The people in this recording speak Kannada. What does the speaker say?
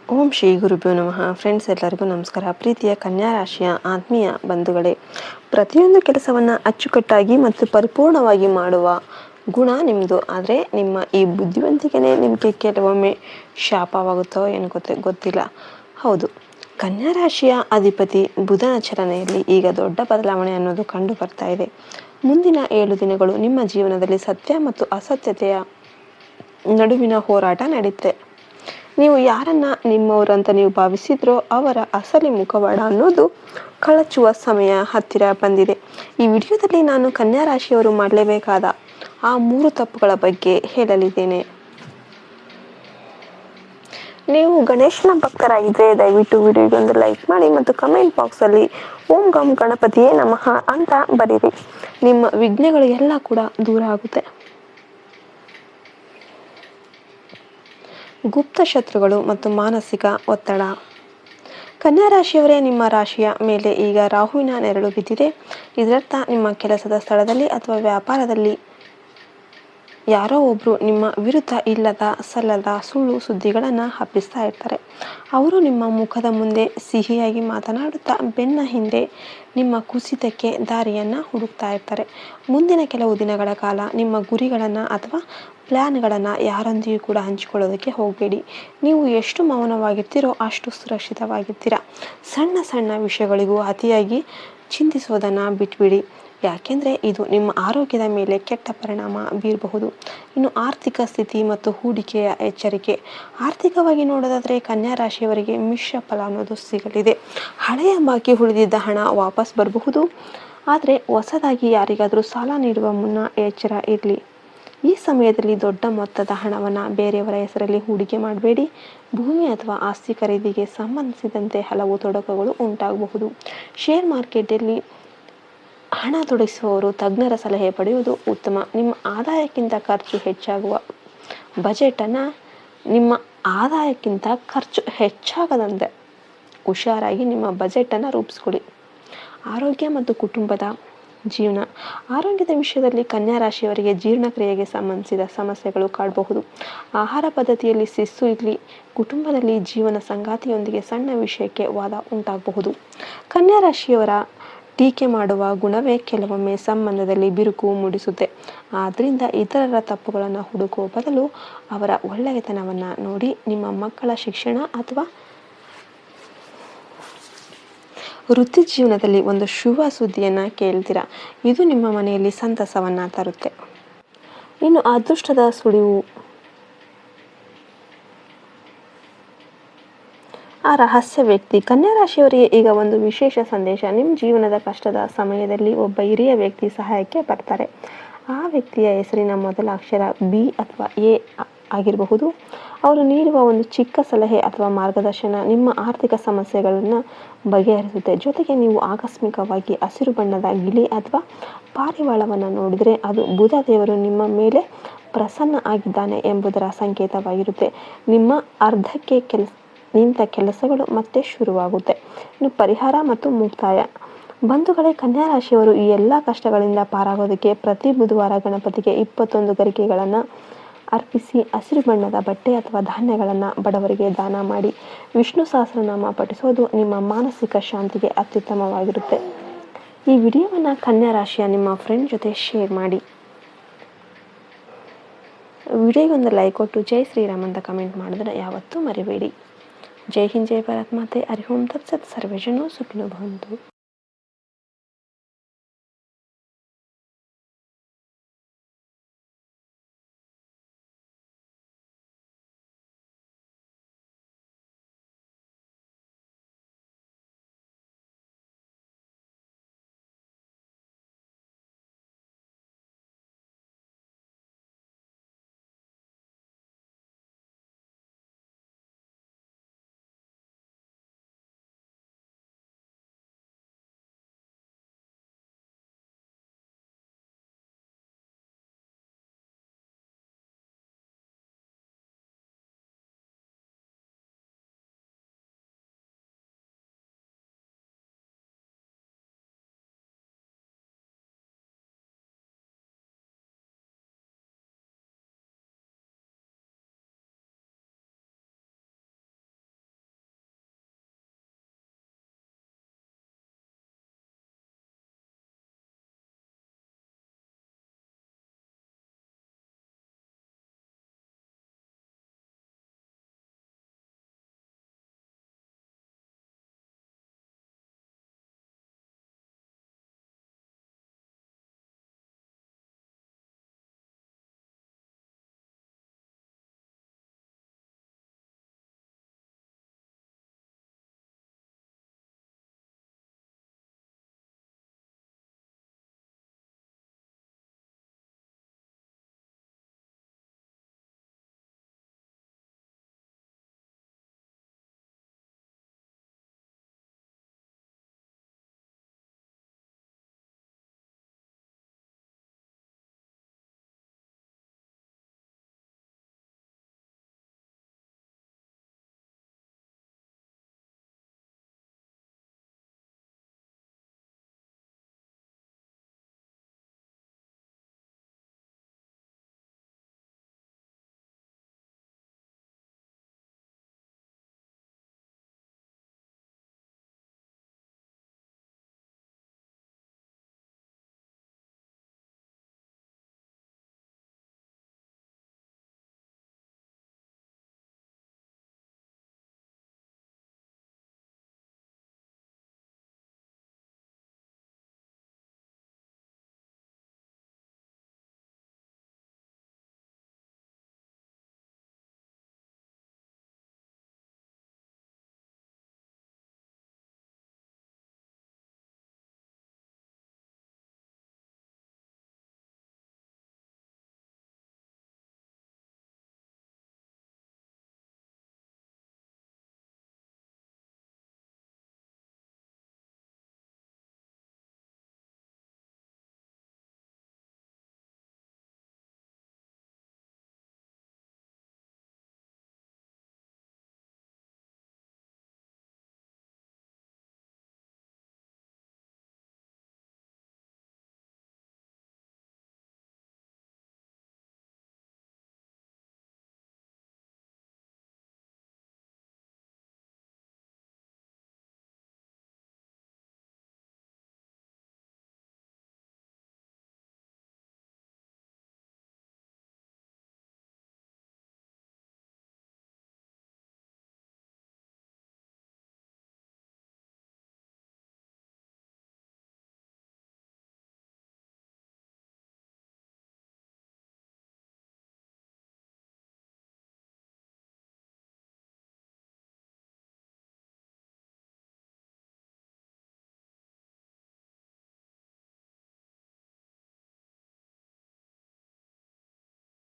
ಓಂ ಶ್ರೀ ಗುರುಭ್ಯೋ ನಮಃ. ಫ್ರೆಂಡ್ಸ್, ಎಲ್ಲರಿಗೂ ನಮಸ್ಕಾರ. ಪ್ರೀತಿಯ ಕನ್ಯಾ ರಾಶಿಯ ಆತ್ಮೀಯ ಬಂಧುಗಳೇ, ಪ್ರತಿಯೊಂದು ಕೆಲಸವನ್ನು ಅಚ್ಚುಕಟ್ಟಾಗಿ ಮತ್ತು ಪರಿಪೂರ್ಣವಾಗಿ ಮಾಡುವ ಗುಣ ನಿಮ್ಮದು. ಆದರೆ ನಿಮ್ಮ ಈ ಬುದ್ಧಿವಂತಿಕೆನೇ ನಿಮಗೆ ಕೆಲವೊಮ್ಮೆ ಶಾಪವಾಗುತ್ತೋ ಏನು ಗೊತ್ತಿಲ್ಲ. ಹೌದು, ಕನ್ಯಾ ರಾಶಿಯ ಅಧಿಪತಿ ಬುಧನ ಚಲನೆಯಲ್ಲಿ ಈಗ ದೊಡ್ಡ ಬದಲಾವಣೆ ಅನ್ನೋದು ಕಂಡು ಬರ್ತಾ ಇದೆ. ಮುಂದಿನ 7 ದಿನಗಳು ನಿಮ್ಮ ಜೀವನದಲ್ಲಿ ಸತ್ಯ ಮತ್ತು ಅಸತ್ಯತೆಯ ನಡುವಿನ ಹೋರಾಟ ನಡೆಯುತ್ತೆ. ನೀವು ಯಾರನ್ನ ನಿಮ್ಮವರು ಅಂತ ನೀವು ಭಾವಿಸಿದ್ರೋ ಅವರ ಅಸಲಿ ಮುಖವಾಡ ಅನ್ನೋದು ಕಳಚುವ ಸಮಯ ಹತ್ತಿರ ಬಂದಿದೆ. ಈ ವಿಡಿಯೋದಲ್ಲಿ ನಾನು ಕನ್ಯಾ ರಾಶಿಯವರು ಮಾಡಲೇಬೇಕಾದ ಆ 3 ತಪ್ಪುಗಳ ಬಗ್ಗೆ ಹೇಳಲಿದ್ದೇನೆ. ನೀವು ಗಣೇಶನ ಭಕ್ತರಾಗಿದ್ದರೆ ದಯವಿಟ್ಟು ವಿಡಿಯೋಗೆ ಒಂದು ಲೈಕ್ ಮಾಡಿ ಮತ್ತು ಕಮೆಂಟ್ ಬಾಕ್ಸಲ್ಲಿ ಓಂ ಗಂ ಗಣಪತಿಯೇ ನಮಃ ಅಂತ ಬರೀರಿ. ನಿಮ್ಮ ವಿಘ್ನಗಳು ಎಲ್ಲ ಕೂಡ ದೂರ ಆಗುತ್ತೆ. ಗುಪ್ತ ಶತ್ರುಗಳು ಮತ್ತು ಮಾನಸಿಕ ಒತ್ತಡ. ಕನ್ಯಾ ರಾಶಿಯವರೇ, ನಿಮ್ಮ ರಾಶಿಯ ಮೇಲೆ ಈಗ ರಾಹುವಿನ ನೆರಳು ಬಿದ್ದಿದೆ. ಇದರರ್ಥ ನಿಮ್ಮ ಕೆಲಸದ ಸ್ಥಳದಲ್ಲಿ ಅಥವಾ ವ್ಯಾಪಾರದಲ್ಲಿ ಯಾರೋ ಒಬ್ಬರು ನಿಮ್ಮ ವಿರುದ್ಧ ಇಲ್ಲದ ಸಲ್ಲದ ಸುಳ್ಳು ಸುದ್ದಿಗಳನ್ನು ಹಬ್ಬಿಸ್ತಾ ಇರ್ತಾರೆ. ಅವರು ನಿಮ್ಮ ಮುಖದ ಮುಂದೆ ಸಿಹಿಯಾಗಿ ಮಾತನಾಡುತ್ತಾ ಬೆನ್ನ ಹಿಂದೆ ನಿಮ್ಮ ಕುಸಿತಕ್ಕೆ ದಾರಿಯನ್ನು ಹುಡುಕ್ತಾ ಇರ್ತಾರೆ. ಮುಂದಿನ ಕೆಲವು ದಿನಗಳ ಕಾಲ ನಿಮ್ಮ ಗುರಿಗಳನ್ನು ಅಥವಾ ಪ್ಲ್ಯಾನ್ಗಳನ್ನು ಯಾರೊಂದಿಗೂ ಕೂಡ ಹಂಚಿಕೊಳ್ಳೋದಕ್ಕೆ ಹೋಗಬೇಡಿ. ನೀವು ಎಷ್ಟು ಮೌನವಾಗಿರ್ತೀರೋ ಅಷ್ಟು ಸುರಕ್ಷಿತವಾಗಿರ್ತೀರ. ಸಣ್ಣ ಸಣ್ಣ ವಿಷಯಗಳಿಗೂ ಅತಿಯಾಗಿ ಚಿಂತಿಸೋದನ್ನು ಬಿಟ್ಬಿಡಿ, ಯಾಕೆಂದರೆ ಇದು ನಿಮ್ಮ ಆರೋಗ್ಯದ ಮೇಲೆ ಕೆಟ್ಟ ಪರಿಣಾಮ ಬೀರಬಹುದು. ಇನ್ನು ಆರ್ಥಿಕ ಸ್ಥಿತಿ ಮತ್ತು ಹೂಡಿಕೆಯ ಎಚ್ಚರಿಕೆ. ಆರ್ಥಿಕವಾಗಿ ನೋಡೋದಾದರೆ ಕನ್ಯಾ ರಾಶಿಯವರಿಗೆ ಮಿಶ್ರ ಫಲ ಅನ್ನೋದು ಸಿಗಲಿದೆ. ಹಳೆಯ ಬಾಕಿ ಉಳಿದಿದ್ದ ಹಣ ವಾಪಸ್ ಬರಬಹುದು. ಆದರೆ ಹೊಸದಾಗಿ ಯಾರಿಗಾದರೂ ಸಾಲ ನೀಡುವ ಮುನ್ನ ಎಚ್ಚರ ಇರಲಿ. ಈ ಸಮಯದಲ್ಲಿ ದೊಡ್ಡ ಮೊತ್ತದ ಹಣವನ್ನು ಬೇರೆಯವರ ಹೆಸರಲ್ಲಿ ಹೂಡಿಕೆ ಮಾಡಬೇಡಿ. ಭೂಮಿ ಅಥವಾ ಆಸ್ತಿ ಖರೀದಿಗೆ ಸಂಬಂಧಿಸಿದಂತೆ ಹಲವು ತೊಡಕುಗಳು ಉಂಟಾಗಬಹುದು. ಶೇರ್ ಮಾರ್ಕೆಟಲ್ಲಿ ಹಣ ತೊಡಗಿಸುವವರು ತಜ್ಞರ ಸಲಹೆ ಪಡೆಯುವುದು ಉತ್ತಮ. ನಿಮ್ಮ ಆದಾಯಕ್ಕಿಂತ ಖರ್ಚು ಹೆಚ್ಚಾಗುವ ಬಜೆಟನ್ನು ನಿಮ್ಮ ಆದಾಯಕ್ಕಿಂತ ಖರ್ಚು ಹೆಚ್ಚಾಗದಂತೆ ಹುಷಾರಾಗಿ ನಿಮ್ಮ ಬಜೆಟನ್ನು ರೂಪಿಸ್ಕೊಳ್ಳಿ. ಆರೋಗ್ಯ ಮತ್ತು ಕುಟುಂಬದ ಜೀವನ. ಆರೋಗ್ಯದ ವಿಷಯದಲ್ಲಿ ಕನ್ಯಾ ರಾಶಿಯವರಿಗೆ ಜೀರ್ಣಕ್ರಿಯೆಗೆ ಸಂಬಂಧಿಸಿದ ಸಮಸ್ಯೆಗಳು ಕಾಡಬಹುದು. ಆಹಾರ ಪದ್ಧತಿಯಲ್ಲಿ ಶಿಸ್ತು ಇರಲಿ. ಕುಟುಂಬದಲ್ಲಿ ಜೀವನ ಸಂಗಾತಿಯೊಂದಿಗೆ ಸಣ್ಣ ವಿಷಯಕ್ಕೆ ವಾದ ಉಂಟಾಗಬಹುದು. ಕನ್ಯಾ ರಾಶಿಯವರ ಟೀಕೆ ಮಾಡುವ ಗುಣವೇ ಕೆಲವೊಮ್ಮೆ ಸಂಬಂಧದಲ್ಲಿ ಬಿರುಕು ಮೂಡಿಸುತ್ತೆ. ಆದ್ದರಿಂದ ಇತರರ ತಪ್ಪುಗಳನ್ನು ಹುಡುಕುವ ಬದಲು ಅವರ ಒಳ್ಳೆಯತನವನ್ನು ನೋಡಿ. ನಿಮ್ಮ ಮಕ್ಕಳ ಶಿಕ್ಷಣ ಅಥವಾ ವೃತ್ತಿ ಜೀವನದಲ್ಲಿ ಒಂದು ಶುಭ ಸುದ್ದಿಯನ್ನು ಕೇಳ್ತೀರಾ. ಇದು ನಿಮ್ಮ ಮನೆಯಲ್ಲಿ ಸಂತಸವನ್ನು ತರುತ್ತೆ. ಇನ್ನು ಅದೃಷ್ಟದ ಸುಳಿವು. ಆ ರಹಸ್ಯ ವ್ಯಕ್ತಿ. ಕನ್ಯಾ ರಾಶಿಯವರಿಗೆ ಈಗ ಒಂದು ವಿಶೇಷ ಸಂದೇಶ. ನಿಮ್ಮ ಜೀವನದ ಕಷ್ಟದ ಸಮಯದಲ್ಲಿ ಒಬ್ಬ ಹಿರಿಯ ವ್ಯಕ್ತಿ ಸಹಾಯಕ್ಕೆ ಬರ್ತಾರೆ. ಆ ವ್ಯಕ್ತಿಯ ಹೆಸರಿನ ಮೊದಲ ಅಕ್ಷರ ಬಿ ಅಥವಾ ಎ ಆಗಿರಬಹುದು. ಅವರು ನೀಡುವ ಒಂದು ಚಿಕ್ಕ ಸಲಹೆ ಅಥವಾ ಮಾರ್ಗದರ್ಶನ ನಿಮ್ಮ ಆರ್ಥಿಕ ಸಮಸ್ಯೆಗಳನ್ನು ಬಗೆಹರಿಸುತ್ತೆ. ಜೊತೆಗೆ ನೀವು ಆಕಸ್ಮಿಕವಾಗಿ ಹಸಿರು ಬಣ್ಣದ ಗಿಳಿ ಅಥವಾ ಪಾರಿವಾಳವನ್ನು ನೋಡಿದರೆ ಅದು ಬುಧ ದೇವರು ನಿಮ್ಮ ಮೇಲೆ ಪ್ರಸನ್ನ ಆಗಿದ್ದಾನೆ ಎಂಬುದರ ಸಂಕೇತವಾಗಿರುತ್ತೆ. ನಿಮ್ಮ ಅರ್ಧಕ್ಕೆ ನಿಂತ ಕೆಲಸಗಳು ಮತ್ತೆ ಶುರುವಾಗುತ್ತೆ. ಇನ್ನು ಪರಿಹಾರ ಮತ್ತು ಮುಕ್ತಾಯ. ಬಂಧುಗಳೇ, ಕನ್ಯಾ ರಾಶಿಯವರು ಈ ಎಲ್ಲ ಕಷ್ಟಗಳಿಂದ ಪಾರಾಗೋದಕ್ಕೆ ಪ್ರತಿ ಬುಧವಾರ ಗಣಪತಿಗೆ 21 ಗರಿಕೆಗಳನ್ನು ಅರ್ಪಿಸಿ ಹಸಿರು ಬಣ್ಣದ ಬಟ್ಟೆ ಅಥವಾ ಧಾನ್ಯಗಳನ್ನು ಬಡವರಿಗೆ ದಾನ ಮಾಡಿ. ವಿಷ್ಣು ಸಹಸ್ರನಾಮ ಪಠಿಸೋದು ನಿಮ್ಮ ಮಾನಸಿಕ ಶಾಂತಿಗೆ ಅತ್ಯುತ್ತಮವಾಗಿರುತ್ತೆ. ಈ ವಿಡಿಯೋವನ್ನು ಕನ್ಯಾ ರಾಶಿಯ ನಿಮ್ಮ ಫ್ರೆಂಡ್ ಜೊತೆ ಶೇರ್ ಮಾಡಿ. ವಿಡಿಯೋಗೆ ಒಂದು ಲೈಕ್ ಕೊಟ್ಟು ಜೈ ಶ್ರೀರಾಮ್ ಅಂತ ಕಮೆಂಟ್ ಮಾಡಿದ್ರೆ ಯಾವತ್ತೂ ಮರಿಬೇಡಿ. ಜೈ ಹಿಂದ್, ಜೈ ಭಾರತ್ ಮಾತೆ. ಹರಿ ಓಂ ತತ್ಸತ್. ಸರ್ವೇ ಜನೋ ಸುಖಿನೋ ಭವಂತು.